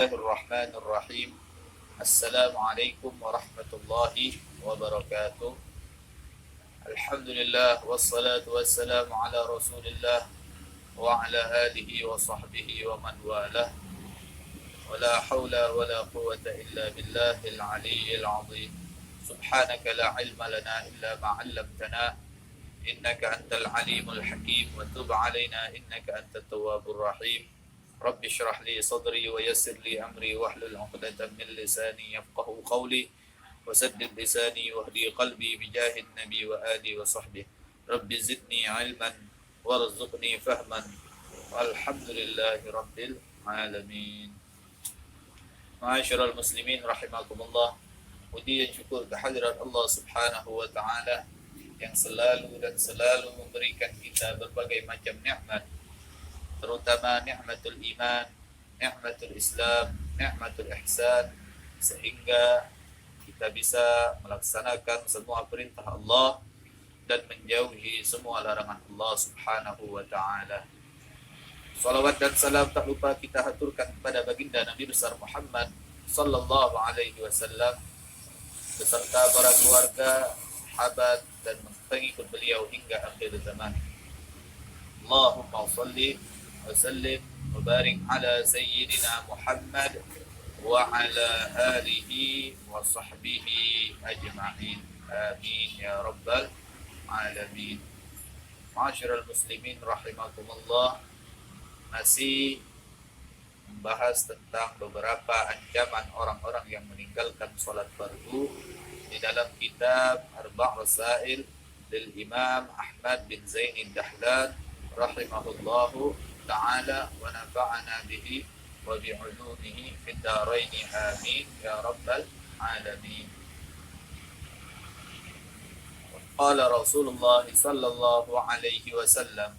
Bismillahirrahmanirrahim. Assalamualaikum warahmatullahi wabarakatuh. Alhamdulillah wassalatu wassalamu ala Rasulillah wa ala alihi wa sahbihi wa man walah. Wala haula wala quwwata illa billahil aliyyil azim. Subhanaka la ilma lana illa ma 'allamtana innaka antal alimul hakim wa tub 'alaina innaka antat tawwabur rahim. Rabbi syrah li sadri wa yassir li amri wahlul 'uqdatam min lisani yafqahu qawli wa saddid lisani wahdi qalbi bijahid nabi wa ali wa sahbihi. Rabbi zidni ilman warzuqni fahman. Walhamdulillahi rabbil alamin. Ma'asyiral muslimin rahimakumullah. Puji dan syukur kehadirat Allah Subhanahu wa taala yang selalu memberikan kita berbagai macam nikmat, terutama nikmatul iman, nikmatul Islam, nikmatul ihsan, sehingga kita bisa melaksanakan semua perintah Allah dan menjauhi semua larangan Allah Subhanahu wa taala. Salawat dan salam tak lupa kita haturkan kepada baginda Nabi besar Muhammad sallallahu alaihi wasallam beserta para keluarga, sahabat dan pengikut beliau hingga akhir zaman. Allahumma shalli wa sallim wa barik ala sayyidina Muhammad wa ala alihi wa sahbihi ajma'in. Amin ya rabbal alamin. Ma'asyiral muslimin rahimakumullah. Masih membahas tentang beberapa ancaman orang-orang yang meninggalkan salat fardu di dalam kitab Arba' Rasail lil Imam Ahmad bin Zain Dahlan rahimahullahu ta'ala wa nafa'ana bihi wa bi'ulumihi fid dharain amin ya rabbal alamin. Qala Rasulullah sallallahu alaihi wasallam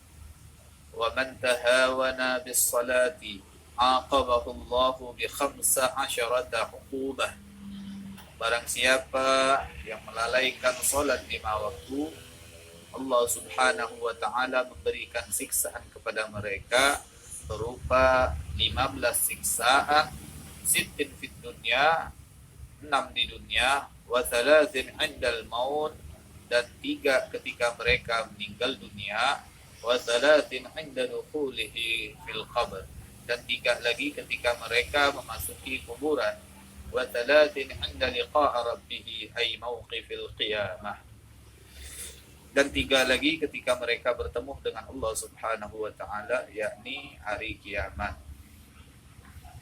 wa man tahawana bis salati aqabahu Allahu bi 15 uqubah. Barang siapa yang melalaikan salat 5 waktu, Allah Subhanahu wa taala memberikan siksaan kepada mereka berupa 15 siksaan, sittin fid dunya, 6 di dunia, wa thalathin 'indal maut, dan 3 ketika mereka meninggal dunia, wa thalathin 'inda dukhulihi fil qabr, dan 3 lagi ketika mereka memasuki kuburan, wa thalathin 'inda liqa'i rabbih ay mauqifil qiyamah, dan 3 lagi ketika mereka bertemu dengan Allah Subhanahu wa taala, yakni hari kiamat.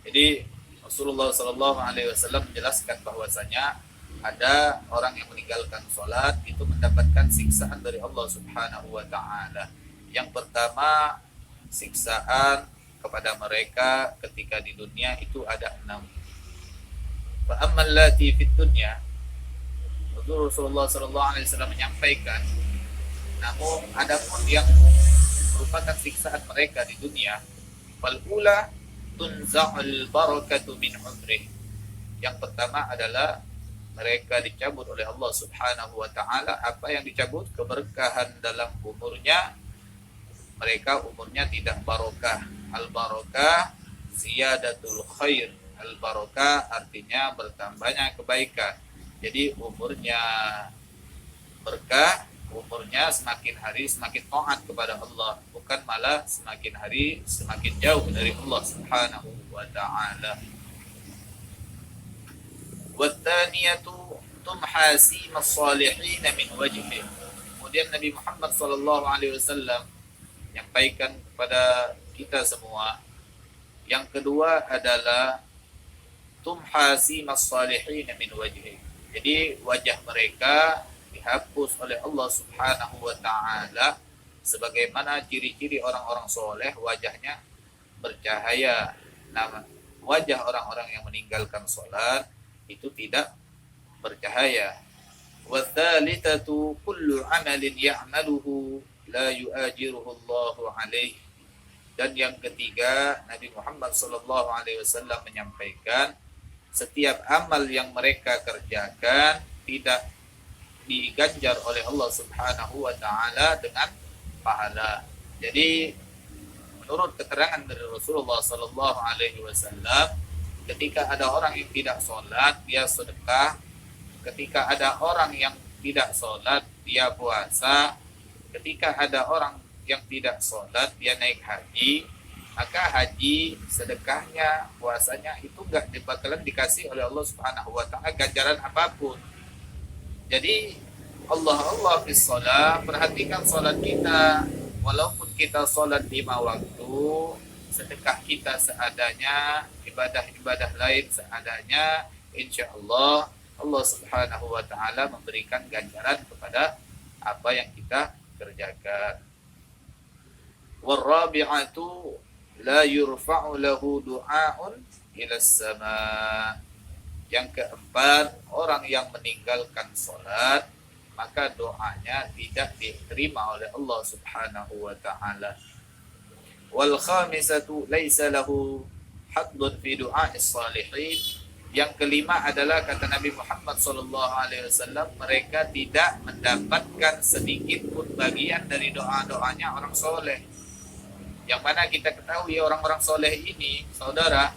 Jadi Rasulullah sallallahu alaihi wasallam menjelaskan bahwasanya ada orang yang meninggalkan salat itu mendapatkan siksaan dari Allah Subhanahu wa taala. Yang pertama, siksaan kepada mereka ketika di dunia itu ada 6. Fa ammal lati fid dunya, Rasulullah sallallahu alaihi wasallam menyampaikan, namun adapun yang merupakan siksaan mereka di dunia, fal ula tunza'ul barakatu min umrih. Yang pertama adalah mereka dicabut oleh Allah Subhanahu wa taala apa yang dicabut, keberkahan dalam umurnya. Mereka umurnya tidak barokah. Al-barokah ziyadatul khair. Al-barokah artinya bertambahnya kebaikan. Jadi umurnya berkah, umurnya semakin hari semakin taat kepada Allah, bukan malah semakin hari semakin jauh dari Allah Subhanahu wa taala. Wa tsaniyatu tumhasi masalihin min wajhi. Kemudian Nabi Muhammad sallallahu alaihi wasallam menyampaikan kepada kita semua, yang kedua adalah tumhasi masalihin min wajhi. Jadi wajah mereka dihapus oleh Allah Subhanahu wa taala, sebagaimana ciri-ciri orang-orang soleh wajahnya bercahaya. Nah, wajah orang-orang yang meninggalkan salat itu tidak bercahaya. Wa tsalitsatu kullu 'amalin ya'maluhu la yu'ajiruhu Allahu 'alaihi. Dan yang ketiga, Nabi Muhammad sallallahu alaihi wasallam menyampaikan, setiap amal yang mereka kerjakan tidak diganjar oleh Allah Subhanahu wa taala dengan pahala. Jadi menurut keterangan dari Rasulullah sallallahu alaihi wasallam, ketika ada orang yang tidak sholat, dia sedekah. Ketika ada orang yang tidak sholat, dia puasa. Ketika ada orang yang tidak sholat, dia naik haji. Maka haji, sedekahnya, puasanya itu gak bakalan dikasih oleh Allah Subhanahu wa ta'ala ganjaran apapun. Jadi Allah fi sholat, perhatikan sholat kita. Walaupun kita sholat 5 waktu, sedekah kita seadanya, ibadah-ibadah lain seadanya, insya Allah Allah Subhanahu wa ta'ala memberikan ganjaran kepada apa yang kita kerjakan. Warrabi'atu la yurfa'u lahu du'a'un ila sama. Yang keempat, orang yang meninggalkan sholat, maka doanya tidak diterima oleh Allah Subhanahu wa ta'ala. Wal khamisatu laisa lahu haddun fi du'a'is salihin. Yang kelima adalah kata Nabi Muhammad SAW, mereka tidak mendapatkan sedikit pun bagian dari doa-doanya orang soleh. Yang mana kita ketahui orang-orang soleh ini, saudara,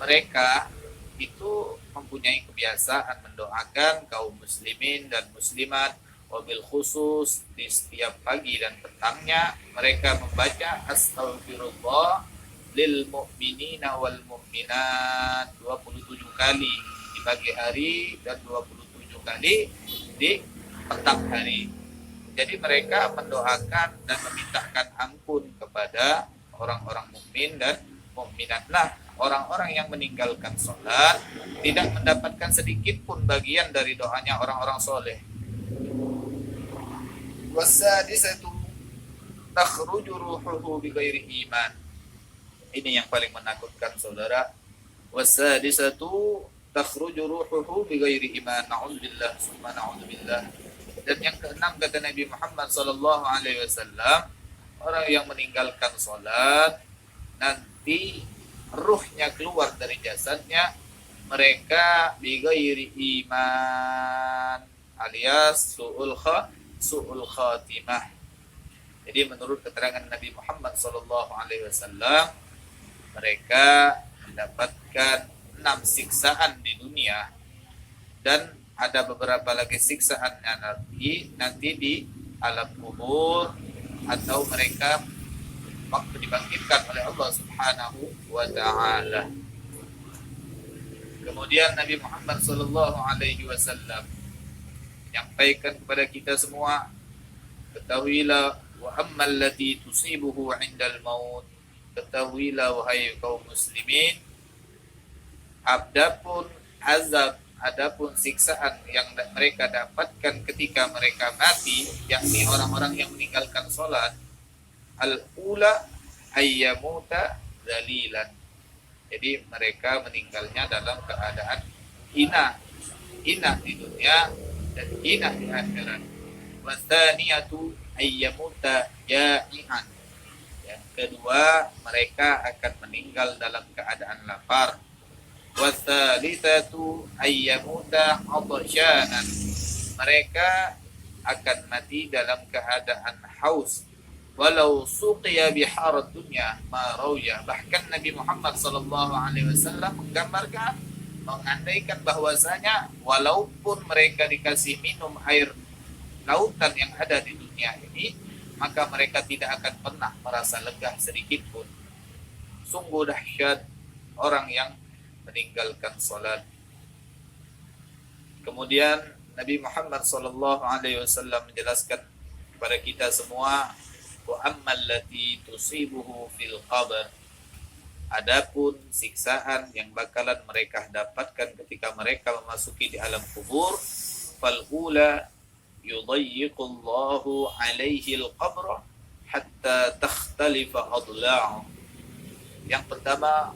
mereka itu mempunyai kebiasaan mendoakan kaum muslimin dan muslimat, wabil khusus di setiap pagi dan petangnya mereka membaca astaghfirullah lil mu'minina wal mu'minat 27 kali di pagi hari dan 27 kali di petang hari. Jadi mereka mendoakan dan memintakan ampun kepada orang-orang mukmin dan mukminat. Nah, orang-orang yang meninggalkan sholat tidak mendapatkan sedikit pun bagian dari doanya orang-orang soleh. Wasadisatu takhruju ruhuhu bighairi iman. Ini yang paling menakutkan, saudara. Wasadisatu takhruju ruhuhu bighairi iman. Na'udzubillah, summa na'udzubillah. Dan yang keenam kata Nabi Muhammad SAW, orang yang meninggalkan sholat nanti ruhnya keluar dari jasadnya, mereka bighairi iman, alias su'ul khatimah. Jadi menurut keterangan Nabi Muhammad SAW, mereka mendapatkan 6 siksaan di dunia, dan ada beberapa lagi siksaannya nanti di alam kubur, atau mereka waktu dibangkitkan oleh Allah Subhanahu wa ta'ala. Kemudian Nabi Muhammad SAW menyampaikan kepada kita semua, ketahuilah wa ammal lati tusibuhu 'indal maut, ketahuilah wahai kaum muslimin, adapun siksaan yang mereka dapatkan ketika mereka mati, yakni orang-orang yang meninggalkan sholat, al-ula ayyamuta dalilan. Jadi mereka meninggalnya dalam keadaan hina di dunia dan hina di akhirat. Wastaniyatu ayyamuta ja'ian. Yang kedua, mereka akan meninggal dalam keadaan lapar. Wasalitsatu ayyamuta atsyanan. Mereka akan mati dalam keadaan haus. Walau suqiya biharad dunya ma rauya. Bahkan Nabi Muhammad SAW menggambarkan, mengandaikan bahwasanya walaupun mereka dikasih minum air lautan yang ada di dunia ini, maka mereka tidak akan pernah merasa lega sedikit pun. Sungguh dahsyat orang yang meninggalkan salat. Kemudian Nabi Muhammad SAW menjelaskan kepada kita semua, wa ammal lati tusibuhu fil qabr. Adapun siksaan yang bakalan mereka dapatkan ketika mereka memasuki di alam kubur, fal ula yudayyiqullahu alaihi al-qabra hatta takhtalifa adla'u. Yang pertama,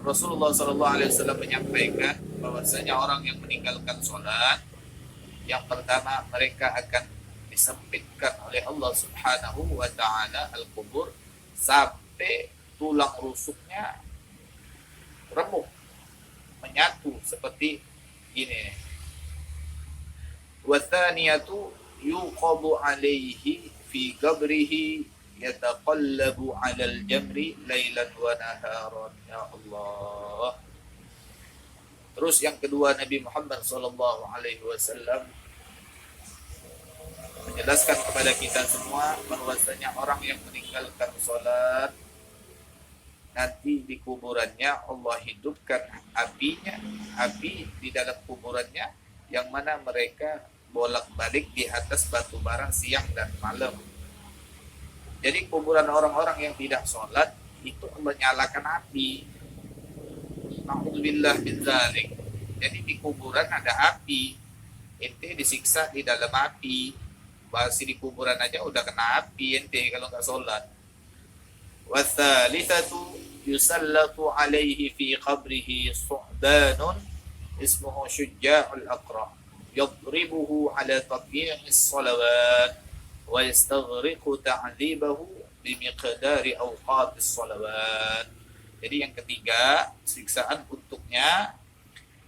Rasulullah SAW menyampaikan bahwasanya orang yang meninggalkan sholat, yang pertama mereka akan disempitkan oleh Allah Subhanahu wa ta'ala al-kubur sampai tulang rusuknya remuk, menyatu seperti ini. Wa thaniyatu yuqadu alaihi fi qabrihi yataqallabu 'alal jamri lailan wa naharan. Ya Allah. Terus yang kedua, Nabi Muhammad SAW menjelaskan kepada kita semua bahwasanya orang yang meninggalkan sholat, nanti di kuburannya Allah hidupkan api di dalam kuburannya, yang mana mereka bolak-balik di atas batu bara siang dan malam. Jadi kuburan orang-orang yang tidak sholat itu Allah nyalakan api. Na'udzubillah min dzalik. Jadi di kuburan ada api, ente disiksa di dalam api. Masih di kuburan aja udah kena api ente kalau nggak sholat. Watsalitsatu yusallatu alaihi fi qabrihi su'banun ismuhu Syuja'ul Aqra yadribuhu ala tatbi'is salawat wa yastaghriqu ta'dzibahu bimiqdari awqatis salawat. Jadi yang ketiga, siksaan untuknya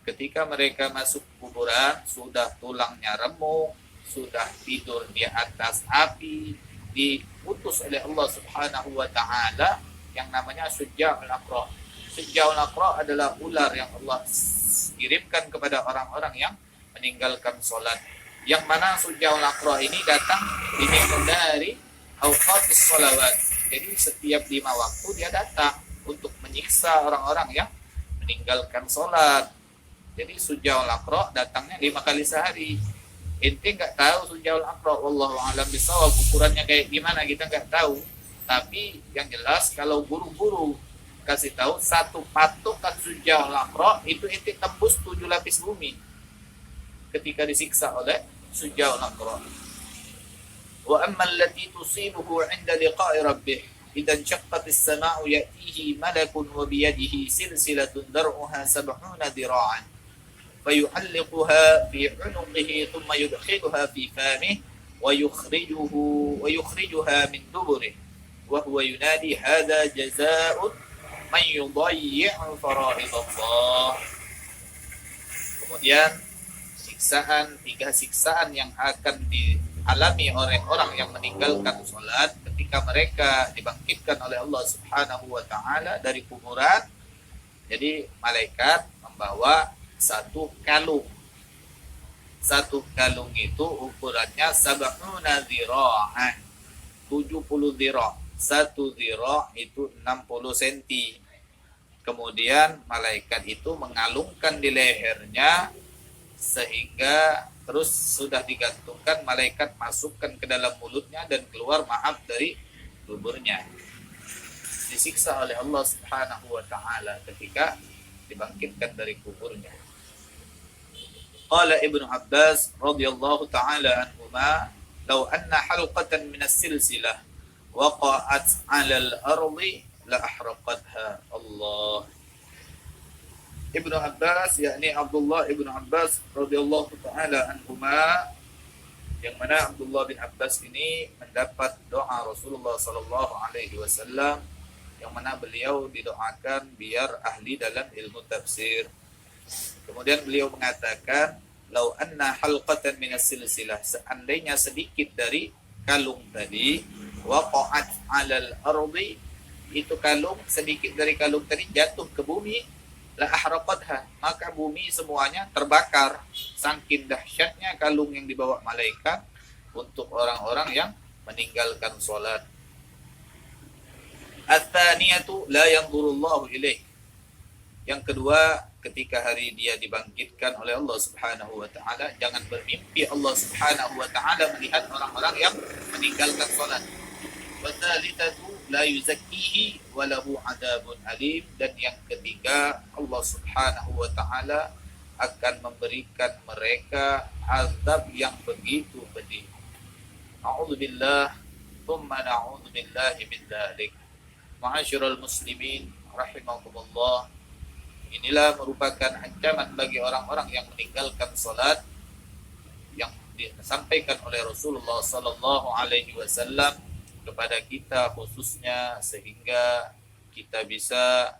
ketika mereka masuk kuburan, sudah tulangnya remuk, sudah tidur di atas api, diutus oleh Allah Subhanahu wa taala yang namanya Syuja'ul Aqra. Syuja'ul Aqra adalah ular yang Allah kirimkan kepada orang-orang yang meninggalkan sholat. Yang mana Syuja'ul Aqra ini datang dari awqatis sholawat. Jadi setiap 5 waktu dia datang untuk menyiksa orang-orang yang meninggalkan sholat. Jadi Syuja'ul Aqra datangnya 5 kali sehari. Ente nggak tahu Syuja'ul Aqra, wallahu a'lam bishawab, ukurannya kayak gimana kita nggak tahu. Tapi yang jelas kalau guru-guru kasih tahu satu patokan Syuja'ul Aqra itu ente tembus 7 lapis bumi ketika disiksa oleh Syuja'ul Aqra. Wa amma allati tusibuhu 'inda liqa'i rabbih idan syaqqatis sama'u ya'tihi malakun wa biyadihi silsilatun dar'uha 70 dira'an فيعلقها في عنقه ثم يدخلها في فمه ويخرجها من دبره وهو ينادي هذا جزاء من يضيع فرائض الله. Kemudian tiga siksaan yang akan dialami oleh orang yang meninggalkan sholat ketika mereka dibangkitkan oleh Allah Subhanahu wa taala dari kuburan. Jadi malaikat membawa satu kalung itu ukurannya 70 dhira'an, 70 dhira'. Satu dhira' itu 60 cm. Kemudian malaikat itu mengalungkan di lehernya sehingga terus sudah digantungkan, malaikat masukkan ke dalam mulutnya dan keluar dari tuburnya. Disiksa oleh Allah Subhanahu wa taala ketika dibangkitkan dari kuburnya. Qala Ibnu Abbas radhiyallahu ta'ala anhuma, "Law anna halqatan min as-silsilah waqa'at 'ala al-ardi la ahraqatha." Allah. Ibnu Abbas, yakni Abdullah Ibnu Abbas radhiyallahu ta'ala anhuma, yang mana Abdullah bin Abbas ini mendapat doa Rasulullah sallallahu alaihi wasallam, yang mana beliau didoakan biar ahli dalam ilmu tafsir. Kemudian beliau mengatakan, "Lau anna halqatan minas silsilah," seandainya sedikit dari kalung tadi, waqa'at 'alal ardi, itu kalung, sedikit dari kalung tadi jatuh ke bumi, la ahraqatha, maka bumi semuanya terbakar. Saking dahsyatnya kalung yang dibawa malaikat untuk orang-orang yang meninggalkan sholat. Ats-tsaniyatu la yanzurullahu ilaih. Yang kedua, ketika hari dia dibangkitkan oleh Allah Subhanahu wa taala, jangan bermimpi Allah Subhanahu wa taala melihat orang-orang yang meninggalkan salat. Wa tsalitsatu la yuzakkihi wa lahu adzabun alim. Dan yang ketiga, Allah Subhanahu wa taala akan memberikan mereka azab yang begitu pedih. A'udzubillah tsumma na'udzubillahi min dzalik. Ma'asyiral muslimin rahimakumullah. Inilah merupakan ancaman bagi orang-orang yang meninggalkan salat yang disampaikan oleh Rasulullah sallallahu alaihi wasallam kepada kita khususnya, sehingga kita bisa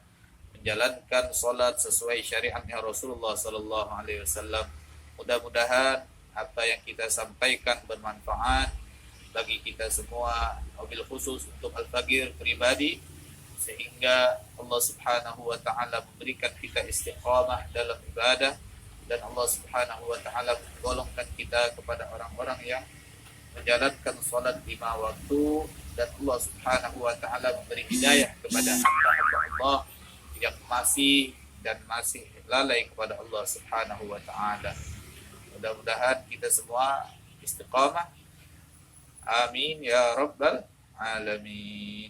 menjalankan salat sesuai syariatnya Rasulullah sallallahu alaihi wasallam. Mudah-mudahan apa yang kita sampaikan bermanfaat bagi kita semua, wabil khusus untuk Al-Faqir pribadi. sehingga Allah Subhanahu wa taala memberikan kita istiqamah dalam ibadah, dan Allah Subhanahu wa taala menggolongkan kita kepada orang-orang yang menjalankan salat 5 waktu, dan Allah Subhanahu wa taala memberi hidayah kepada hamba-hamba Allah yang masih lalai kepada Allah Subhanahu wa taala. Mudah-mudahan kita semua istiqamah. Amin ya rabbal alamin.